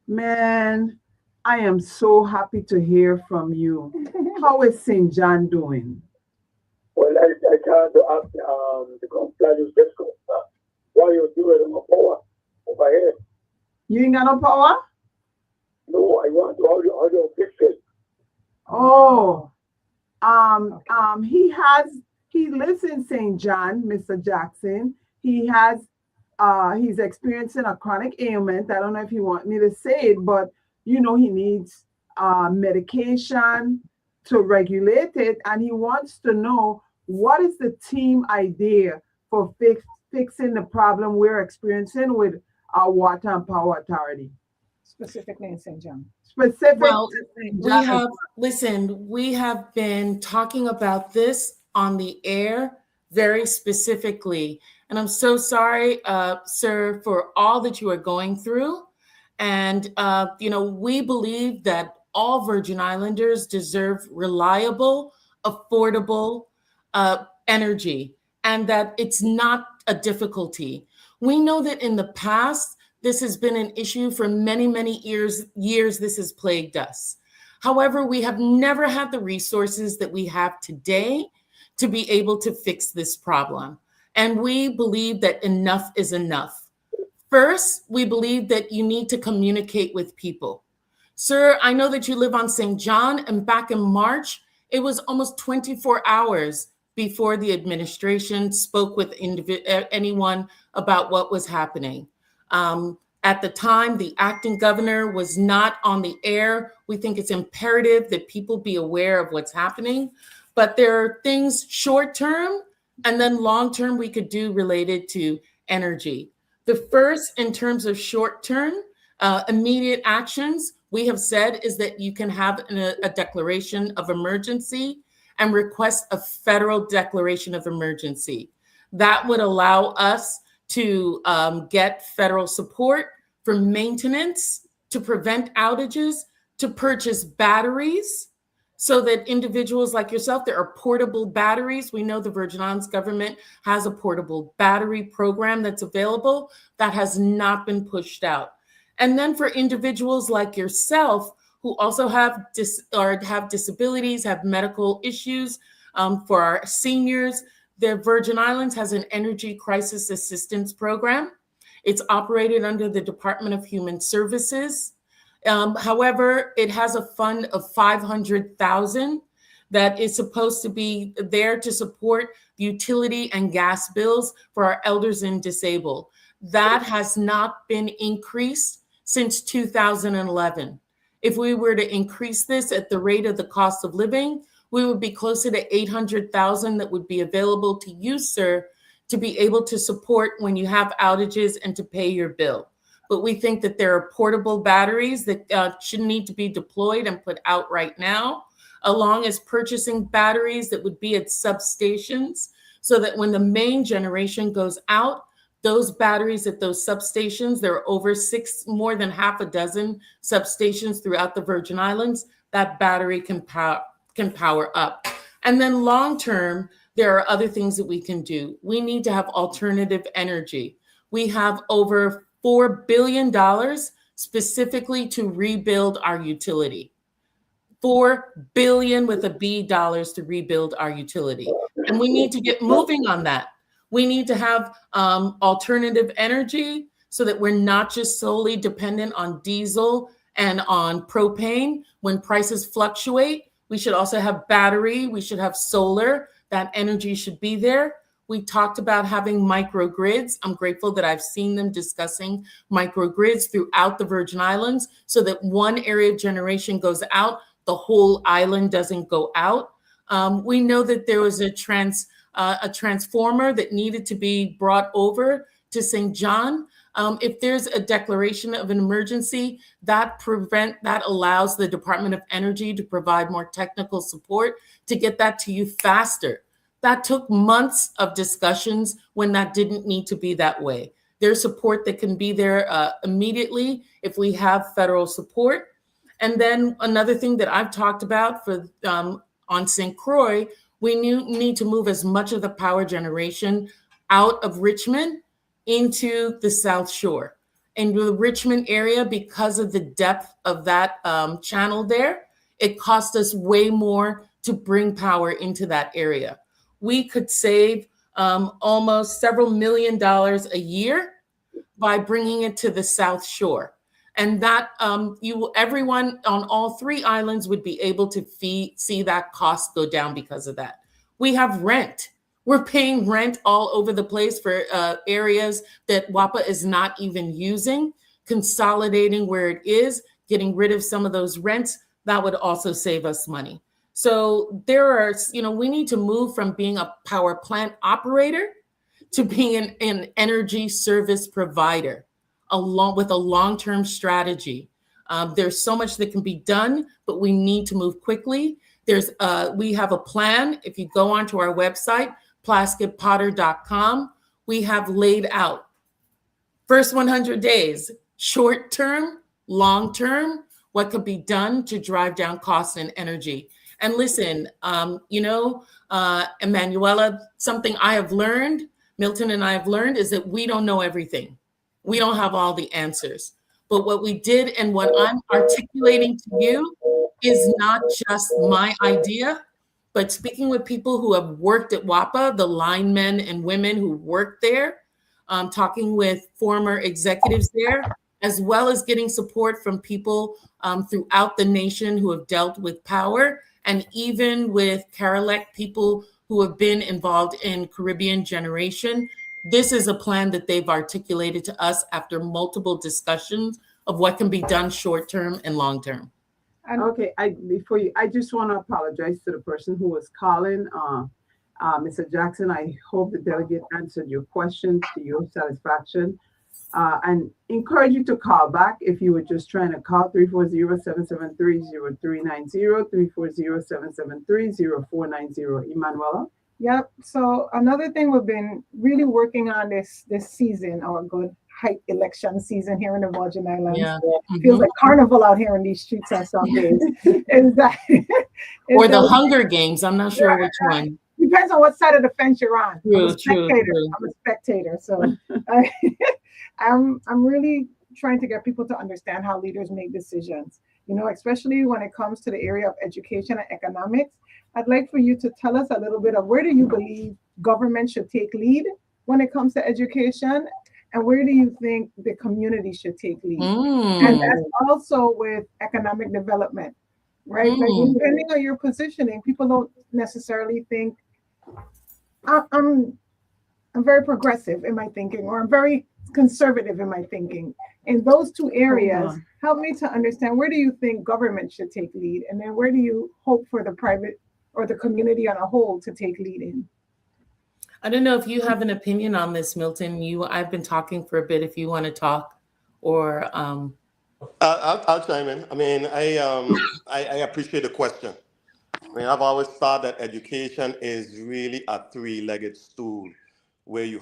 [SPEAKER 1] Man, I am so happy to hear from you. How is St. John doing?
[SPEAKER 8] Well, I can't ask the company just what you doing on power over here.
[SPEAKER 1] You ain't got no power?
[SPEAKER 8] No, I want to how you fix it.
[SPEAKER 1] Oh, he lives in St. John, Mr. Jackson. He's experiencing a chronic ailment. I don't know if you want me to say it, but he needs medication to regulate it, and he wants to know what is the team idea for fixing the problem we're experiencing with our water and power authority.
[SPEAKER 7] specifically in St. John? Specific
[SPEAKER 5] Well,
[SPEAKER 7] to St. John.
[SPEAKER 5] we have been talking about this on the air very specifically. And I'm so sorry, sir, for all that you are going through. And, we believe that all Virgin Islanders deserve reliable, affordable energy, and that it's not a difficulty. We know that in the past, this has been an issue for many, many years. This has plagued us. However, we have never had the resources that we have today to be able to fix this problem. And we believe that enough is enough. First, we believe that you need to communicate with people. Sir, I know that you live on St. John, and back in March, it was almost 24 hours before the administration spoke with anyone about what was happening. At the time, the acting governor was not on the air. We think it's imperative that people be aware of what's happening. But there are things short term and then long term we could do related to energy. The first, in terms of short term, immediate actions, we have said is that you can have a declaration of emergency and request a federal declaration of emergency. That would allow us to get federal support for maintenance, to prevent outages, to purchase batteries, so that individuals like yourself, there are portable batteries. We know the Virgin Islands government has a portable battery program that's available that has not been pushed out. And then for individuals like yourself who also have disabilities, have medical issues, for our seniors, the Virgin Islands has an energy crisis assistance program. It's operated under the Department of Human Services. However, it has a fund of $500,000 that is supposed to be there to support utility and gas bills for our elders and disabled. That has not been increased since 2011. If we were to increase this at the rate of the cost of living, we would be closer to $800,000 that would be available to you, sir, to be able to support when you have outages and to pay your bill. But we think that there are portable batteries that shouldn't need to be deployed and put out right now, along as purchasing batteries that would be at substations, so that when the main generation goes out, those batteries at those substations, there are over more than half a dozen substations throughout the Virgin Islands, that battery can power up. And then long term, there are other things that we can do. We need to have alternative energy. We have over $4 billion specifically to rebuild our utility. $4 billion with a B dollars to rebuild our utility. And we need to get moving on that. We need to have alternative energy so that we're not just solely dependent on diesel and on propane. When prices fluctuate, we should also have battery, we should have solar. That energy should be there. We talked about having microgrids. I'm grateful that I've seen them discussing microgrids throughout the Virgin Islands so that one area of generation goes out, the whole island doesn't go out. We know that there was a transformer that needed to be brought over to St. John. If there's a declaration of an emergency, that allows the Department of Energy to provide more technical support to get that to you faster. That took months of discussions when that didn't need to be that way. There's support that can be there immediately if we have federal support. And then another thing that I've talked about for on St. Croix, we need to move as much of the power generation out of Richmond into the South Shore. In the Richmond area, because of the depth of that channel there, it cost us way more to bring power into that area. We could save almost several $1 million a year by bringing it to the South Shore. And that everyone on all three islands would be able to see that cost go down because of that. We have rent. We're paying rent all over the place for areas that WAPA is not even using, consolidating where it is, getting rid of some of those rents. That would also save us money. So we need to move from being a power plant operator to being an energy service provider, along with a long-term strategy. There's so much that can be done, but we need to move quickly. We have a plan. If you go onto our website, plasketpotter.com, we have laid out first 100 days, short term, long term, what could be done to drive down costs and energy. And listen, Emanuela, something I have learned, Milton and I have learned, is that we don't know everything. We don't have all the answers. But what we did and what I'm articulating to you is not just my idea, but speaking with people who have worked at WAPA, the linemen and women who worked there, talking with former executives there, as well as getting support from people throughout the nation who have dealt with power, and even with Carolec, people who have been involved in Caribbean generation. This is a plan that they've articulated to us after multiple discussions of what can be done short term and long term.
[SPEAKER 1] Okay, I just want to apologize to the person who was calling. Mr. Jackson, I hope the delegate answered your question to your satisfaction. And encourage you to call back if you were just trying to call 340-773-0390, 340-773-0490. Emanuela?
[SPEAKER 7] Yep. So another thing we've been really working on this season, our good hype election season here in the Virgin Islands.
[SPEAKER 5] Yeah.
[SPEAKER 7] Feels like carnival out here in these streets on some days.
[SPEAKER 5] Or the Hunger Games. I'm not sure which one.
[SPEAKER 7] Depends on what side of the fence you're on.
[SPEAKER 5] True.
[SPEAKER 7] I'm a spectator. So I'm really trying to get people to understand how leaders make decisions, especially when it comes to the area of education and economics. I'd like for you to tell us a little bit of where do you believe government should take lead when it comes to education, and where do you think the community should take lead? And that's also with economic development, right? Like, depending on your positioning, people don't necessarily think I'm very progressive in my thinking, or I'm very conservative in my thinking. In those two areas, help me to understand, where do you think government should take lead, and then where do you hope for the private or the community on a whole to take lead in?
[SPEAKER 5] I don't know if you have an opinion on this, Milton. I've been talking for a bit. If you want to talk, or
[SPEAKER 6] I'll chime in. I mean, I appreciate the question. I mean, I've always thought that education is really a three-legged stool, where you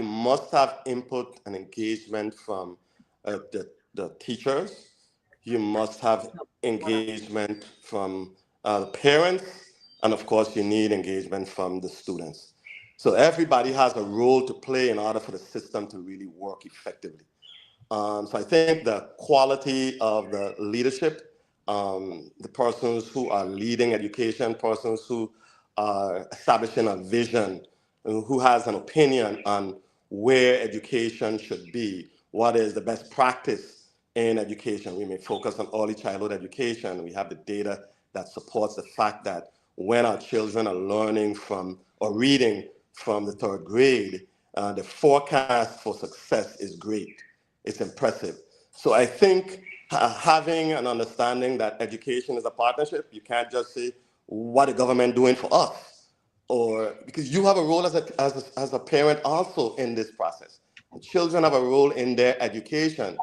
[SPEAKER 6] must have input and engagement from the teachers. You must have engagement from the parents, and of course, you need engagement from the students. So everybody has a role to play in order for the system to really work effectively. So I think the quality of the leadership, the persons who are leading education, persons who are establishing a vision, who has an opinion on where education should be, what is the best practice in education. We may focus on early childhood education. We have the data that supports the fact that when our children are learning from or reading from the third grade, the forecast for success is great. It's impressive. So I think having an understanding that education is a partnership, you can't just say, what is government doing for us? Or because you have a role as a parent also in this process. The children have a role in their education.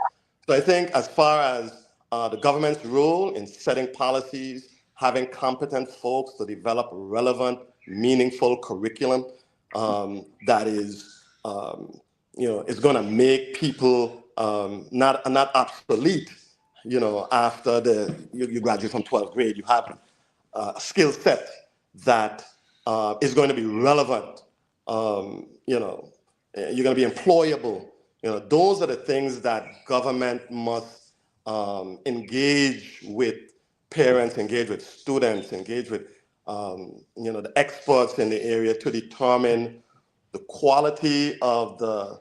[SPEAKER 6] So I think as far as the government's role in setting policies, having competent folks to develop relevant, meaningful curriculum that is, is going to make people not obsolete. After you graduate from 12th grade, you have a skill set that is going to be relevant. You're going to be employable. Those are the things that government must engage with parents, engage with students, engage with the experts in the area to determine the quality of the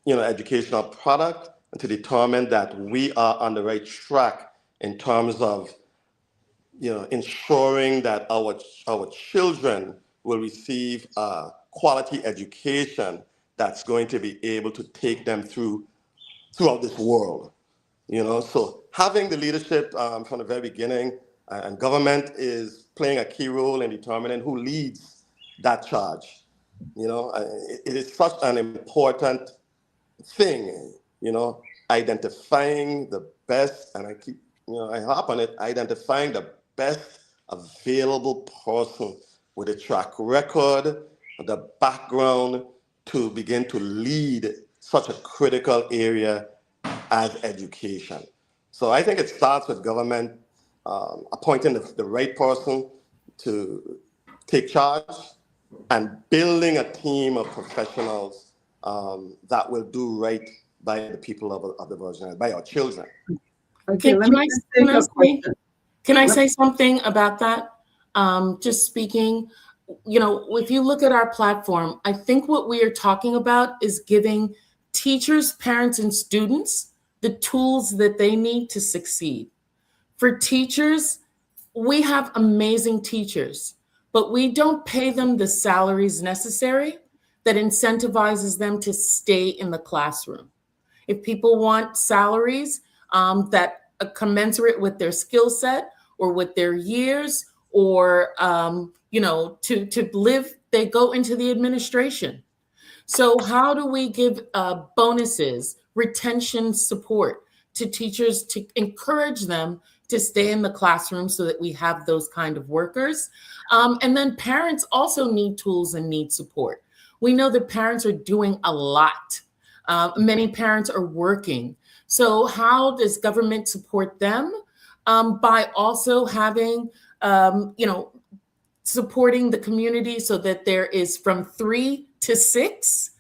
[SPEAKER 6] educational product, and to determine that we are on the right track in terms of ensuring that our children will receive a quality education that's going to be able to take them throughout this world. So having the leadership from the very beginning, and government is playing a key role in determining who leads that charge. It is such an important thing, identifying the best, and I harp on it, identifying the best available person with a track record, the background to begin to lead such a critical area as education. So I think it starts with government appointing the right person to take charge and building a team of professionals that will do right by the people of the Virgin, by our children.
[SPEAKER 1] Okay, let me just take a question.
[SPEAKER 5] Can I say something about that? Just speaking, if you look at our platform, I think what we are talking about is giving teachers, parents, and students the tools that they need to succeed. For teachers, we have amazing teachers, but we don't pay them the salaries necessary that incentivizes them to stay in the classroom. If people want salaries that are commensurate with their skill set or with their years, or to live, they go into the administration. So how do we give bonuses, retention support to teachers to encourage them to stay in the classroom so that we have those kind of workers? And then parents also need tools and need support. We know that parents are doing a lot. Many parents are working. So how does government support them? By also having, supporting the community so that there is from 3 to 6.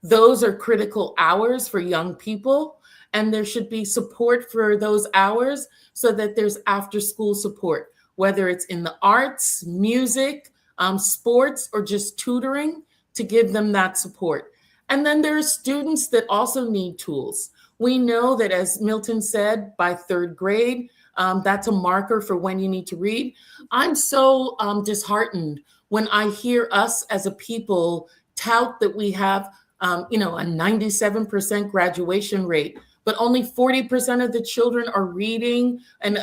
[SPEAKER 5] Those are critical hours for young people. And there should be support for those hours so that there's after school support, whether it's in the arts, music, sports, or just tutoring to give them that support. And then there are students that also need tools. We know that, as Milton said, by 3rd grade, that's a marker for when you need to read. I'm so disheartened when I hear us as a people tout that we have, a 97% graduation rate, but only 40% of the children are reading and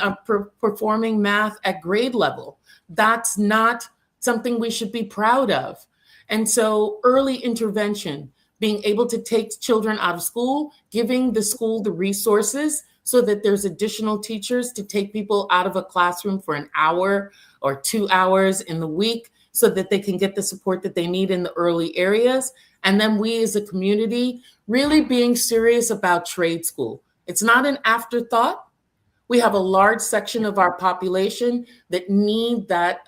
[SPEAKER 5] performing math at grade level. That's not something we should be proud of. And so early intervention, being able to take children out of school, giving the school the resources so that there's additional teachers to take people out of a classroom for an hour or 2 hours in the week so that they can get the support that they need in the early areas. And then we as a community really being serious about trade school. It's not an afterthought. We have a large section of our population that need that,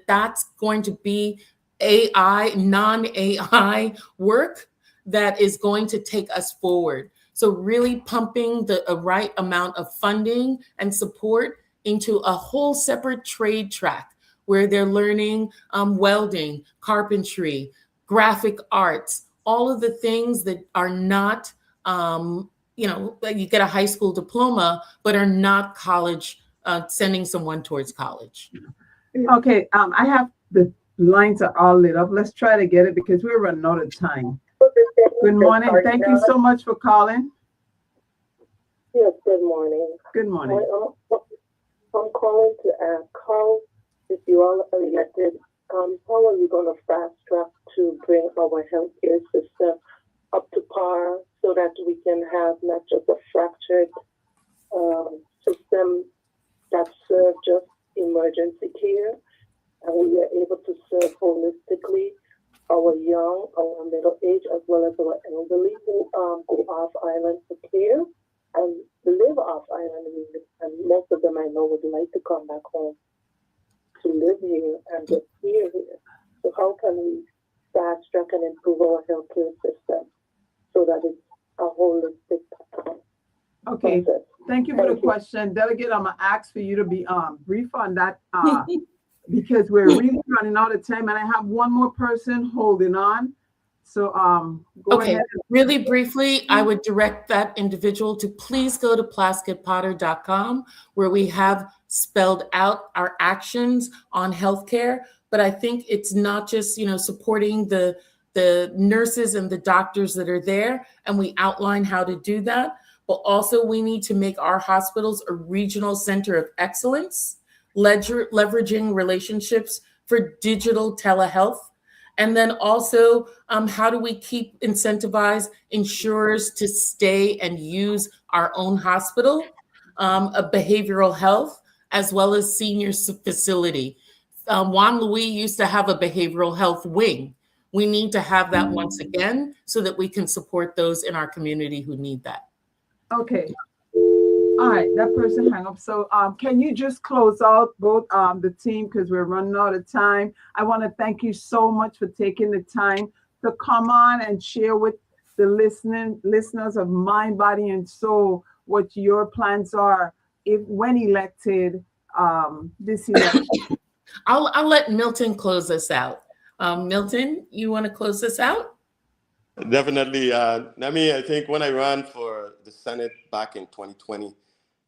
[SPEAKER 5] that's going to be AI, non-AI work that is going to take us forward. So really pumping the right amount of funding and support into a whole separate trade track where they're learning welding, carpentry, graphic arts, all of the things that are not, you get a high school diploma, but are not college, sending someone towards college.
[SPEAKER 1] Okay, I have the lines are all lit up. Let's try to get it because we're running out of time. Good morning. Thank you so much for calling.
[SPEAKER 9] Yes, good morning.
[SPEAKER 1] Good morning.
[SPEAKER 9] I'm calling to ask how, if you all are elected, how are you going to fast track to bring our healthcare system up to par so that we can have not just a fractured system that serves just emergency care, and we are able to serve holistically our young, our middle age, as well as our elderly who go off island for care and live off island. And most of them I know would like to come back home to live here and get care here. So how can we fast track and improve our healthcare system so that it's a holistic
[SPEAKER 1] Okay,
[SPEAKER 9] process?
[SPEAKER 1] thank you for the question. Delegate, I'm gonna ask for you to be brief on that because we're really running out of time and I have one more person holding on. So go ahead.
[SPEAKER 5] Really briefly, I would direct that individual to please go to plasketpotter.com where we have spelled out our actions on healthcare. But I think it's not just, supporting the nurses and the doctors that are there, and we outline how to do that. But also we need to make our hospitals a regional center of excellence, leveraging relationships for digital telehealth And then also, how do we keep incentivize insurers to stay and use our own hospital, a behavioral health, as well as seniors facility. Juan Louis used to have a behavioral health wing. We need to have that once again so that we can support those in our community who need that.
[SPEAKER 1] Okay. All right, that person hung up. So can you just close out both the team, because we're running out of time. I want to thank you so much for taking the time to come on and share with the listeners of Mind, Body, and Soul what your plans are if when elected this election.
[SPEAKER 5] I'll let Milton close us out. Milton, you want to close this out?
[SPEAKER 6] Definitely. Nemmy, I think when I ran for the Senate back in 2020,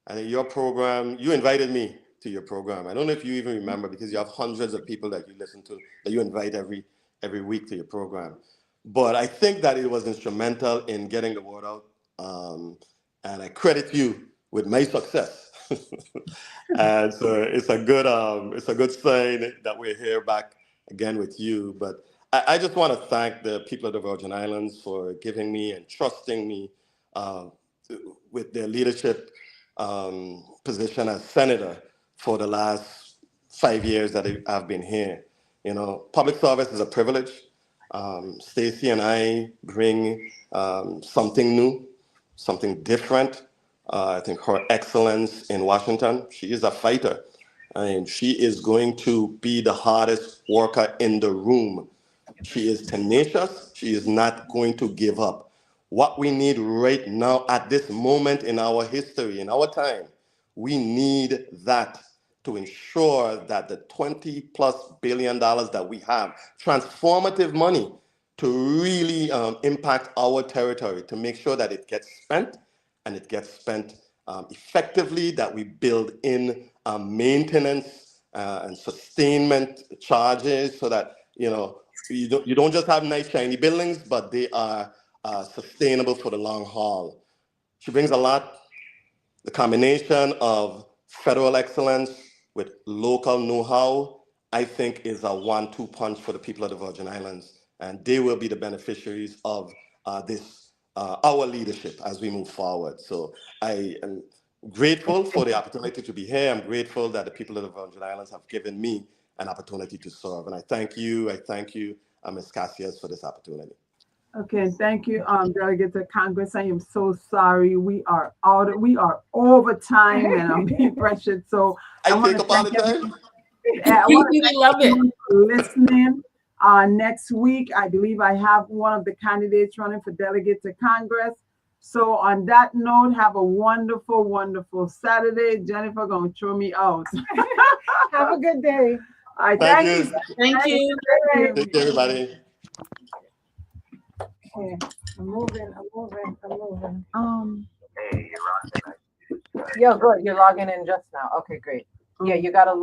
[SPEAKER 6] I think your program, you invited me to your program. I don't know if you even remember, because you have hundreds of people that you listen to, that you invite every week to your program. But I think that it was instrumental in getting the word out. And I credit you with my success. And so it's a good sign that we're here back again with you. But I just want to thank the people of the Virgin Islands for giving me and trusting me with their leadership position as senator for the last 5 years that I've been here. You know, public service is a privilege. Stacy and I bring something new, something different. I think her excellence in Washington, she is a fighter. I mean, she is going to be the hardest worker in the room. She is tenacious. She is not going to give up. What we need right now at this moment in our history, in our time, we need that to ensure that the $20+ billion that we have, transformative money to really impact our territory, to make sure that it gets spent and it gets spent effectively, that we build in maintenance and sustainment charges so that, you know, you don't just have nice shiny buildings, but they are sustainable for the long haul. She brings a lot. The combination of federal excellence with local know-how, I think, is a 1-2 punch for the people of the Virgin Islands, and they will be the beneficiaries of our leadership as we move forward. So I am grateful for the opportunity to be here. I'm grateful that the people of the Virgin Islands have given me an opportunity to serve, and I thank you, Ms. Cassius, for this opportunity.
[SPEAKER 1] Okay, thank you, Delegate to Congress. I am so sorry. We are over time, and I'm being pressured. So
[SPEAKER 6] I take up all the time.
[SPEAKER 1] I want to
[SPEAKER 5] We love it.
[SPEAKER 1] for listening. Next week, I believe I have one of the candidates running for delegate to Congress. So on that note, have a wonderful, wonderful Saturday. Jennifer gonna throw me out.
[SPEAKER 7] Have a good day.
[SPEAKER 1] All right,
[SPEAKER 6] Thank you.
[SPEAKER 5] Thank you.
[SPEAKER 6] Take care, everybody.
[SPEAKER 7] Okay, I'm moving.
[SPEAKER 1] Hey,
[SPEAKER 7] Yo, good. You're logging in just now. Okay, great. Yeah, you gotta